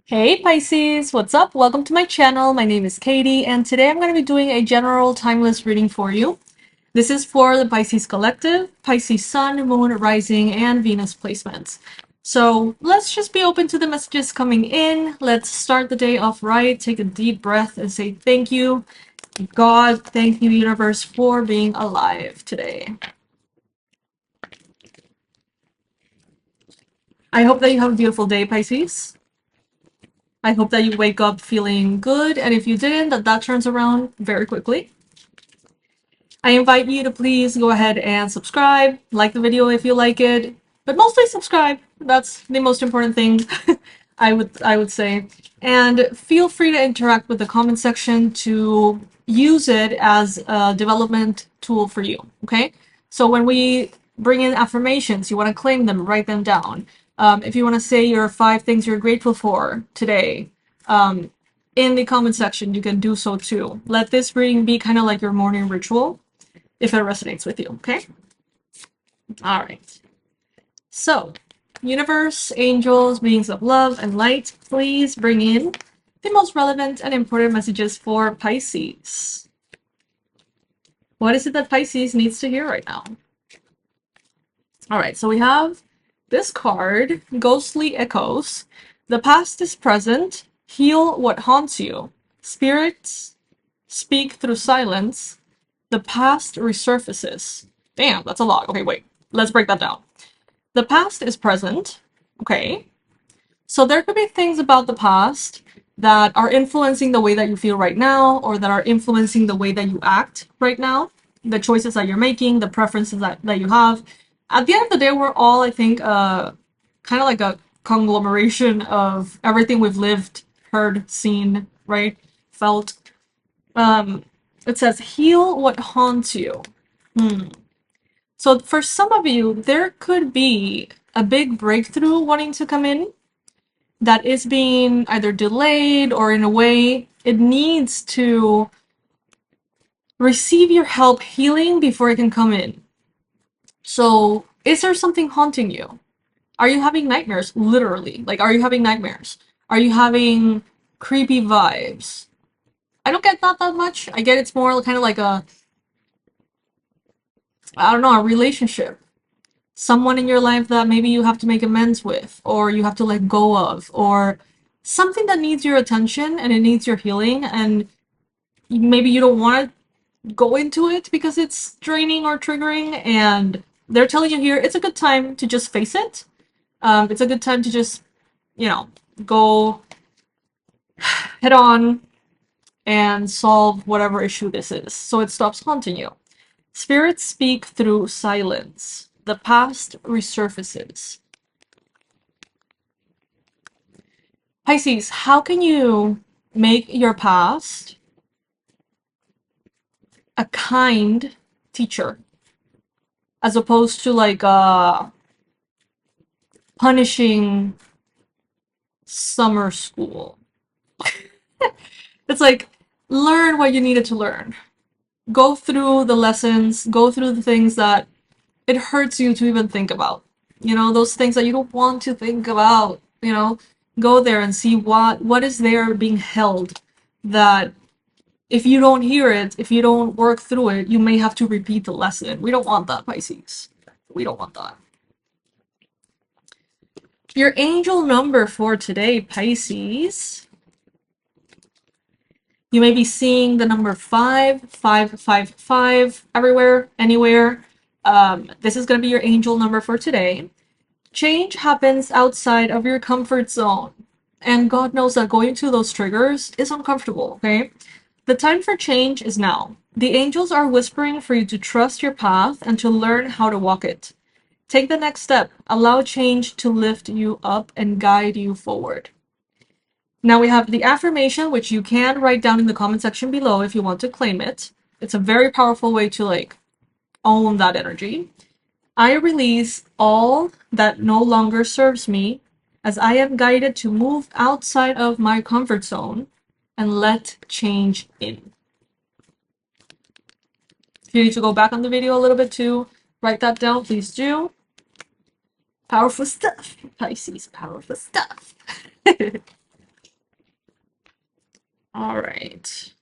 Hey Pisces, what's up? Welcome to my channel. My name is Katie, and today I'm going to be doing a general timeless reading for you. This is for the Pisces Collective, Pisces Sun, Moon, Rising, and Venus placements. So let's just be open to the messages coming in. Let's start the day off right. Take a deep breath and say thank you, God, thank you, universe, for being alive today. I hope that you have a beautiful day, Pisces. I hope that you wake up feeling good, and if you didn't, that turns around very quickly. I invite you to please go ahead and subscribe, like the video if you like it, but mostly subscribe. That's the most important thing, I would say. And feel free to interact with the comment section to use it as a development tool for you, okay? So when we bring in affirmations, you want to claim them, write them down. If you want to say your 5 things you're grateful for today, in the comment section, you can do so too. Let this reading be kind of like your morning ritual, if it resonates with you, okay? All right. So, universe, angels, beings of love and light, please bring in the most relevant and important messages for Pisces. What is it that Pisces needs to hear right now? All right, so we have this card, Ghostly Echoes. The past is present. Heal what haunts you. Spirits speak through silence. The past resurfaces. Damn, that's a lot. Okay, wait. Let's break that down. The past is present. Okay. So there could be things about the past that are influencing the way that you feel right now, or that are influencing the way that you act right now, the choices that you're making, the preferences that you have. At the end of the day, we're all, I think, kind of like a conglomeration of everything we've lived, heard, seen, right? Felt. Um, it says, heal what haunts you. So for some of you, there could be a big breakthrough wanting to come in that is being either delayed, or in a way it needs to receive your help healing before it can come in. So is there something haunting you? Are you having nightmares? Literally. Like, are you having nightmares? Are you having creepy vibes? I don't get that much. I get it's more kind of like I don't know, a relationship. Someone in your life that maybe you have to make amends with, or you have to let go of, or something that needs your attention and it needs your healing, and maybe you don't want to go into it because it's draining or triggering, and they're telling you here it's a good time to just face it. It's a good time to just, you know, go head on and solve whatever issue this is so it stops haunting you. Spirits speak through silence. The past resurfaces. Pisces, how can you make your past a kind teacher as opposed to like punishing summer school? It's like, learn what you needed to learn. Go through the lessons, go through the things that it hurts you to even think about. You know, those things that you don't want to think about, you know, go there and see what is there being held, that if you don't hear it, if you don't work through it, you may have to repeat the lesson. We don't want that, Pisces. We don't want that. Your angel number for today, Pisces. You may be seeing the number 5555 everywhere, anywhere. This is going to be your angel number for today. Change happens outside of your comfort zone. And God knows that going to those triggers is uncomfortable, okay? The time for change is now. The angels are whispering for you to trust your path and to learn how to walk it. Take the next step. Allow change to lift you up and guide you forward. Now we have the affirmation, which you can write down in the comment section below if you want to claim it. It's a very powerful way to like own that energy. I release all that no longer serves me as I am guided to move outside of my comfort zone and let change in. If you need to go back on the video a little bit to write that down, please do. Powerful stuff, Pisces, powerful stuff. All right.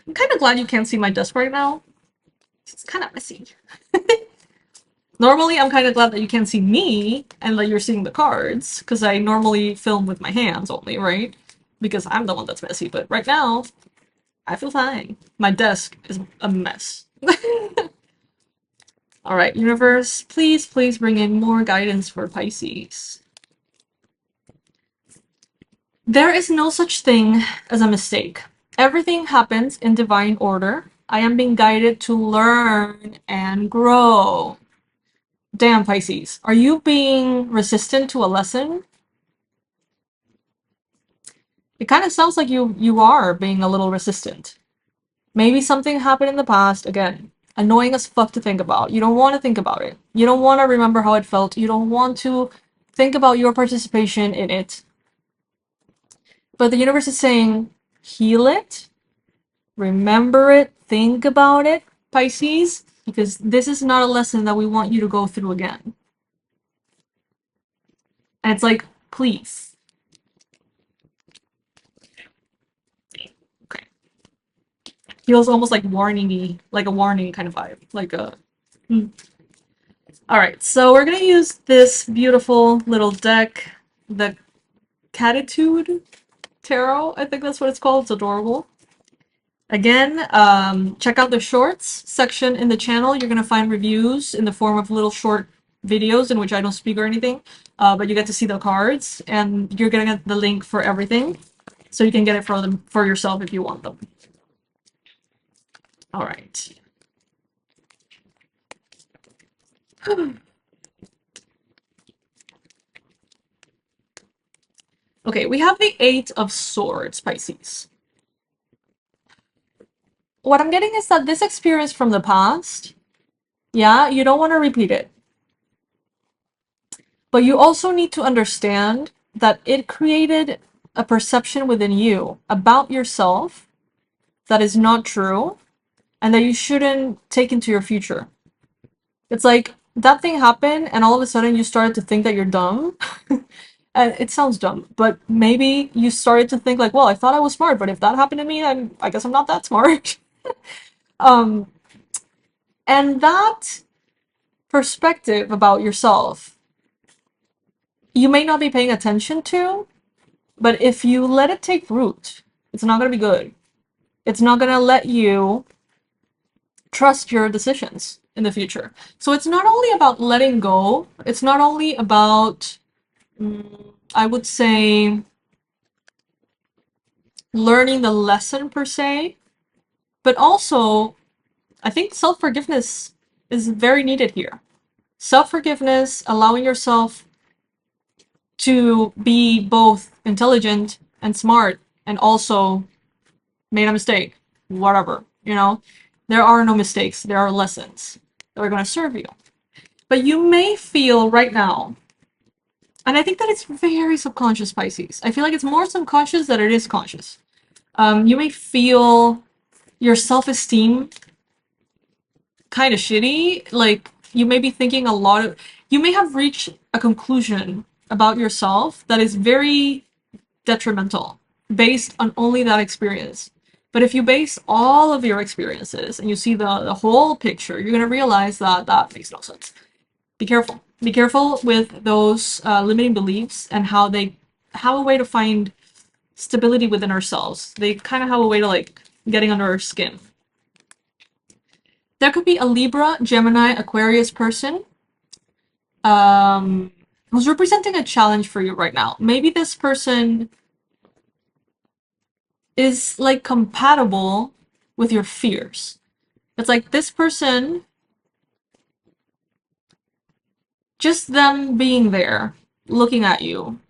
I'm kind of glad you can't see my desk right now. It's kind of messy. Normally, I'm kind of glad that you can't see me and that you're seeing the cards, because I normally film with my hands only, right? Because I'm the one that's messy, but right now, I feel fine. My desk is a mess. Alright, universe, please, please bring in more guidance for Pisces. There is no such thing as a mistake. Everything happens in divine order. I am being guided to learn and grow. Damn, Pisces. Are you being resistant to a lesson? It kind of sounds like you are being a little resistant. Maybe something happened in the past, again, annoying as fuck to think about. You don't want to think about it. You don't want to remember how it felt. You don't want to think about your participation in it. But the universe is saying, heal it, remember it, think about it, Pisces, because this is not a lesson that we want you to go through again. And it's like, please. Okay. Feels almost like warning-y, like a warning kind of vibe. Like a... Alright, so we're gonna use this beautiful little deck, the Catitude Tarot, I think that's what it's called. It's adorable. Again, check out the shorts section in the channel. You're going to find reviews in the form of little short videos in which I don't speak or anything, but you get to see the cards, and you're going to get the link for everything, so you can get it for yourself if you want them. All right. Okay, we have the Eight of Swords, Pisces. What I'm getting is that this experience from the past, yeah, you don't want to repeat it. But you also need to understand that it created a perception within you about yourself that is not true and that you shouldn't take into your future. It's like that thing happened and all of a sudden you started to think that you're dumb. It sounds dumb, but maybe you started to think like, well, I thought I was smart, but if that happened to me, I guess I'm not that smart. um, and that perspective about yourself, you may not be paying attention to, but if you let it take root, it's not going to be good. It's not going to let you trust your decisions in the future. So it's not only about letting go, it's not only about, I would say, learning the lesson per se, but also, I think self-forgiveness is very needed here. Self-forgiveness, allowing yourself to be both intelligent and smart and also made a mistake, whatever, you know? There are no mistakes, there are lessons that are going to serve you. But you may feel right now, and I think that it's very subconscious, Pisces. I feel like it's more subconscious than it is conscious. You may feel your self-esteem kind of shitty. Like, you may be thinking a lot of... You may have reached a conclusion about yourself that is very detrimental based on only that experience. But if you base all of your experiences and you see the whole picture, you're going to realize that that makes no sense. Be careful. Be careful with those limiting beliefs and how they have a way to find stability within ourselves. They kind of have a way to, like, getting under our skin. There could be a Libra, Gemini, Aquarius person who's representing a challenge for you right now. Maybe this person is, like, compatible with your fears. It's like this person, just them being there, looking at you,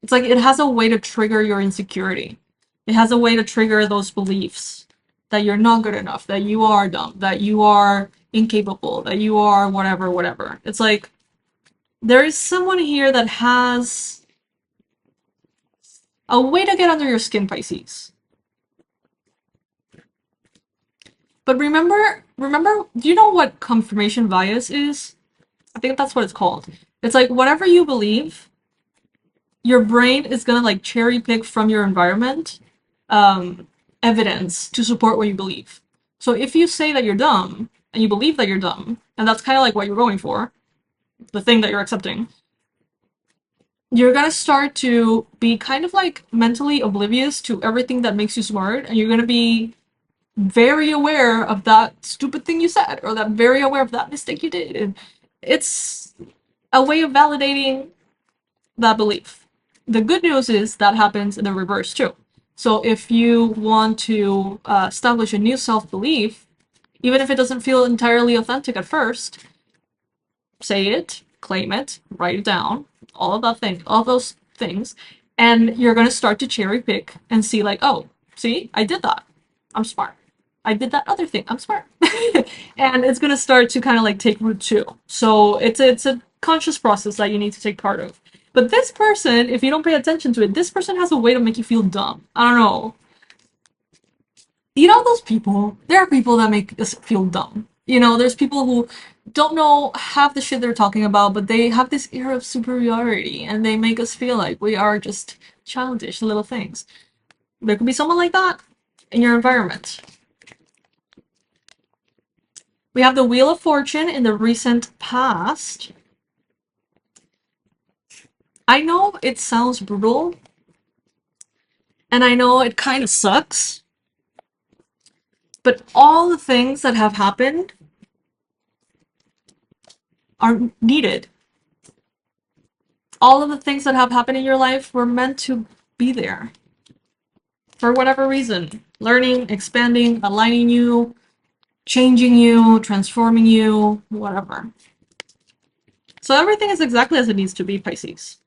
it's like it has a way to trigger your insecurity. It has a way to trigger those beliefs that you're not good enough, that you are dumb, that you are incapable, that you are whatever, whatever. It's like there is someone here that has a way to get under your skin, Pisces. But remember, do you know what confirmation bias is? I think that's what it's called. It's like whatever you believe, your brain is gonna like cherry pick from your environment um, evidence to support what you believe. So if you say that you're dumb and you believe that you're dumb, and that's kind of like what you're going for, the thing that you're accepting, you're gonna start to be kind of like mentally oblivious to everything that makes you smart, and you're gonna be very aware of that stupid thing you said, or that very aware of that mistake you did. And it's a way of validating that belief. The good news is that happens in the reverse too. So if you want to establish a new self-belief, even if it doesn't feel entirely authentic at first, say it, claim it, write it down, all of that thing, all those things, and you're gonna start to cherry pick and see like, oh, see, I did that. I'm smart. I did that other thing. I'm smart. And it's gonna start to kind of like take root too. So it's a conscious process that you need to take part of. But this person, if you don't pay attention to it, this person has a way to make you feel dumb. I don't know. You know those people? There are people that make us feel dumb. You know, there's people who don't know half the shit they're talking about, but they have this air of superiority and they make us feel like we are just childish little things. There could be someone like that in your environment. We have the Wheel of Fortune in the recent past. I know it sounds brutal, and I know it kind of sucks, but all the things that have happened are needed. All of the things that have happened in your life were meant to be there. For whatever reason. Learning, expanding, aligning you, changing you, transforming you, whatever. So everything is exactly as it needs to be, Pisces.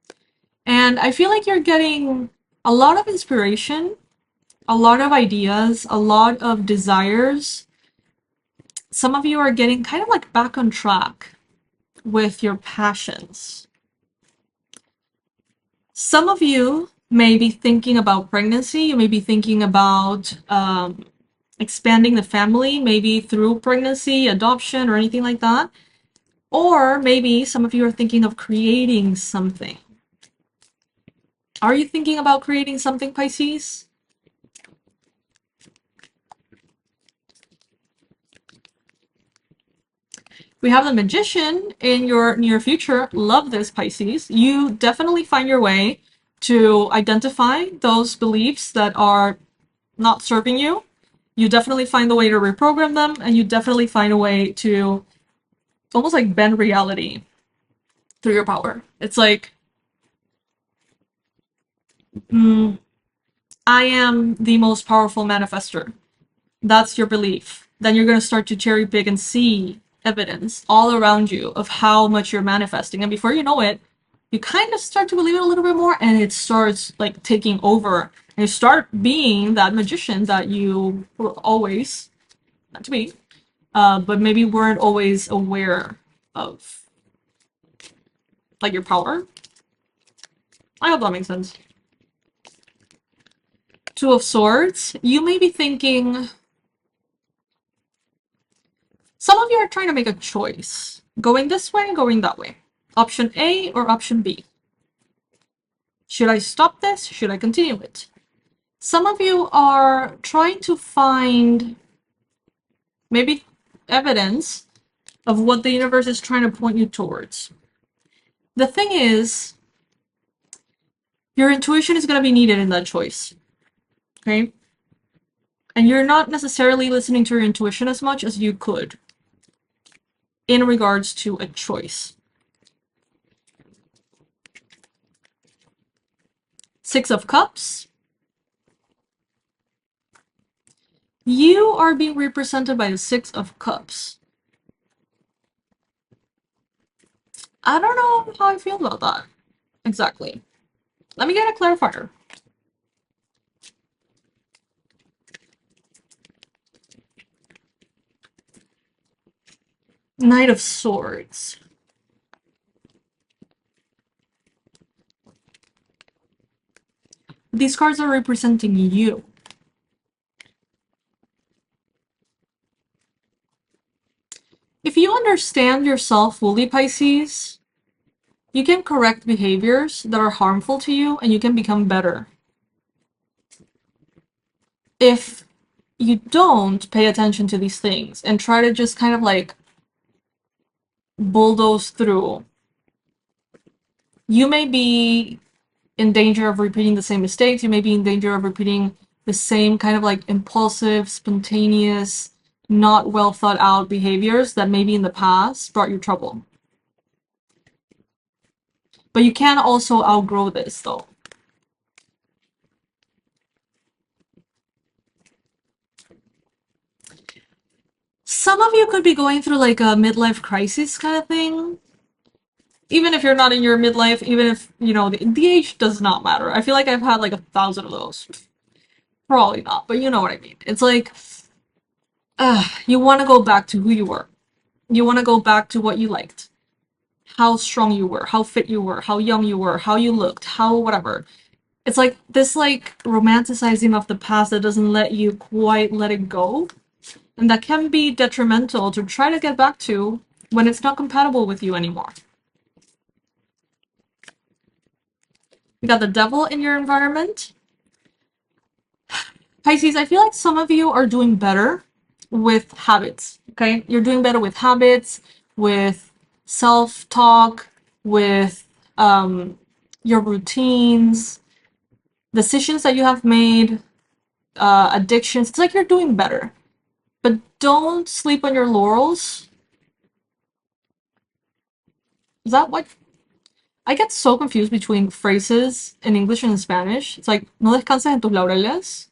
And I feel like you're getting a lot of inspiration, a lot of ideas, a lot of desires. Some of you are getting kind of like back on track with your passions. Some of you may be thinking about pregnancy. You may be thinking about expanding the family, maybe through pregnancy, adoption, or anything like that. Or maybe some of you are thinking of creating something. Are you thinking about creating something, Pisces? We have the Magician in your near future. Love this, Pisces. You definitely find your way to identify those beliefs that are not serving you. You definitely find the way to reprogram them, and you definitely find a way to almost like bend reality through your power. It's like, I am the most powerful manifester. That's your belief. Then you're going to start to cherry pick and see evidence all around you of how much you're manifesting. And before you know it, you kind of start to believe it a little bit more, and it starts like taking over. And you start being that magician that you were always meant to be, but maybe weren't always aware of, like, your power. I hope that makes sense. Two of Swords. You may be thinking, some of you are trying to make a choice. Going this way, going that way. Option A or option B. Should I stop this? Should I continue it? Some of you are trying to find maybe evidence of what the universe is trying to point you towards. The thing is, your intuition is going to be needed in that choice. Okay? And you're not necessarily listening to your intuition as much as you could in regards to a choice. Six of Cups. You are being represented by the Six of Cups. I don't know how I feel about that exactly. Let me get a clarifier. Knight of Swords. These cards are representing you. If you understand yourself fully, Pisces, you can correct behaviors that are harmful to you and you can become better. If you don't pay attention to these things and try to just kind of like bulldoze through, you may be in danger of repeating the same mistakes. You may be in danger of repeating the same kind of like impulsive, spontaneous, not well thought out behaviors that maybe in the past brought you trouble. But you can also outgrow this though. Some of you could be going through like a midlife crisis kind of thing. Even if you're not in your midlife, even if, you know, the age does not matter. I feel like I've had like 1,000 of those. Probably not, but you know what I mean. It's like, you want to go back to who you were. You want to go back to what you liked. How strong you were, how fit you were, how young you were, how you looked, how whatever. It's like this like romanticizing of the past that doesn't let you quite let it go. And that can be detrimental to try to get back to when it's not compatible with you anymore. You got the devil in your environment. Pisces, I feel like some of you are doing better with habits, okay? You're doing better with habits, with self-talk, with your routines, decisions that you have made, addictions. It's like you're doing better. But don't sleep on your laurels. Is that what? I get so confused between phrases in English and in Spanish. It's like, no descanses en tus laureles.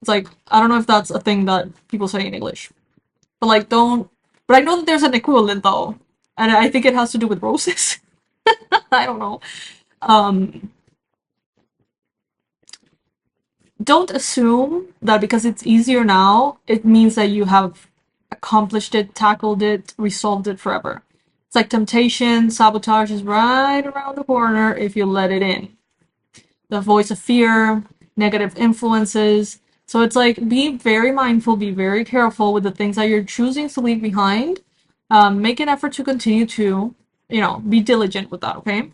It's like, I don't know if that's a thing that people say in English. But like, don't. But I know that there's an equivalent though. And I think it has to do with roses. I don't know. Um, don't assume that because it's easier now, it means that you have accomplished it, tackled it, resolved it forever. It's like temptation, sabotage is right around the corner if you let it in. The voice of fear, negative influences. So it's like be very mindful, be very careful with the things that you're choosing to leave behind. Make an effort to continue to, you know, be diligent with that, okay?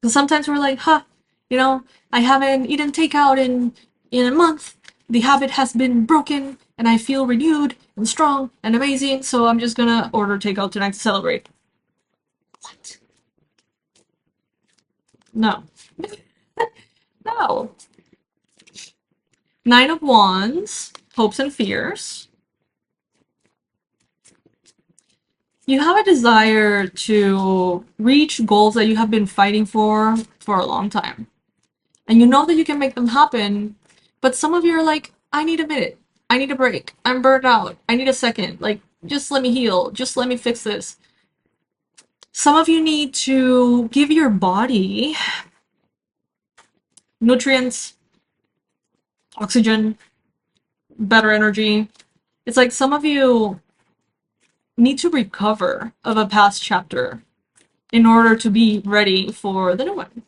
Because sometimes we're like, huh, you know, I haven't eaten takeout in a month. The habit has been broken, and I feel renewed and strong and amazing. So I'm just gonna order takeout tonight to celebrate. What? No, no. Nine of Wands, hopes and fears. You have a desire to reach goals that you have been fighting for a long time. And you know that you can make them happen, but some of you are like, I need a minute. I need a break. I'm burnt out. I need a second. Like, just let me heal. Just let me fix this. Some of you need to give your body nutrients, oxygen, better energy. It's like some of you need to recover of a past chapter in order to be ready for the new one.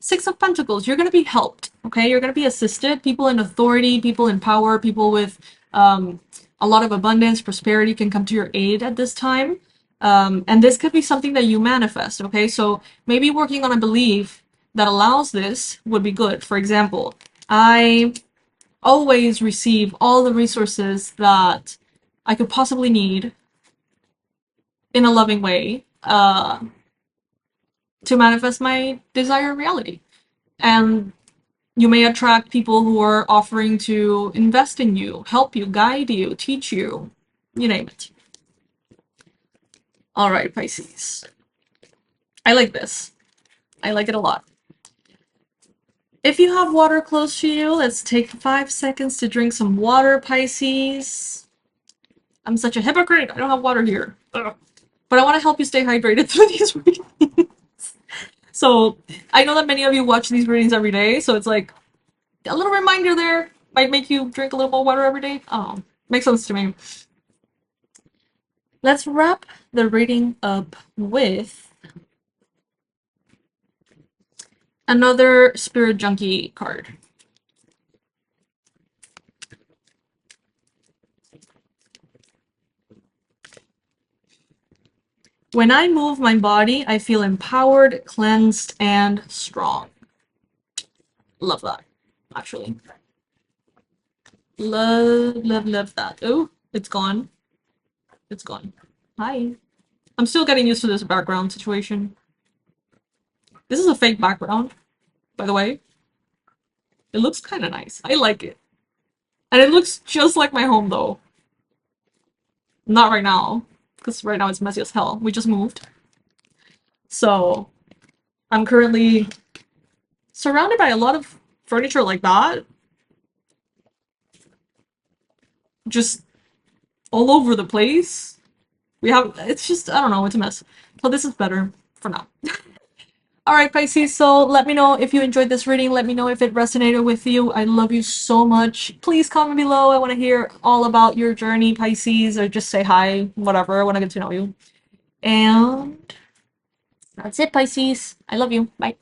Six of Pentacles, you're going to be helped, okay? You're going to be assisted. People in authority, people in power, people with a lot of abundance, prosperity can come to your aid at this time. And this could be something that you manifest, okay? So maybe working on a belief that allows this would be good. For example, I always receive all the resources that I could possibly need in a loving way to manifest my desired reality. And you may attract people who are offering to invest in you, help you, guide you, teach you, you name it. All right, Pisces. I like this. I like it a lot. If you have water close to you, let's take 5 seconds to drink some water, Pisces. I'm such a hypocrite. I don't have water here. Ugh. But I want to help you stay hydrated through these readings. So I know that many of you watch these readings every day, so it's like a little reminder there might make you drink a little more water every day. Oh, makes sense to me. Let's wrap the reading up with another Spirit Junkie card. When I move my body, I feel empowered, cleansed, and strong. Love that, actually. Love that. Oh, it's gone. It's gone. Hi. I'm still getting used to this background situation. This is a fake background, by the way. It looks kind of nice. I like it. And it looks just like my home, though. Not right now, because right now it's messy as hell. We just moved. So, I'm currently surrounded by a lot of furniture like that. Just all over the place. It's just, I don't know, it's a mess. So this is better for now. Alright, Pisces, so let me know if you enjoyed this reading. Let me know if it resonated with you. I love you so much. Please comment below. I want to hear all about your journey, Pisces, or just say hi, whatever. I want to get to know you. And that's it, Pisces. I love you. Bye.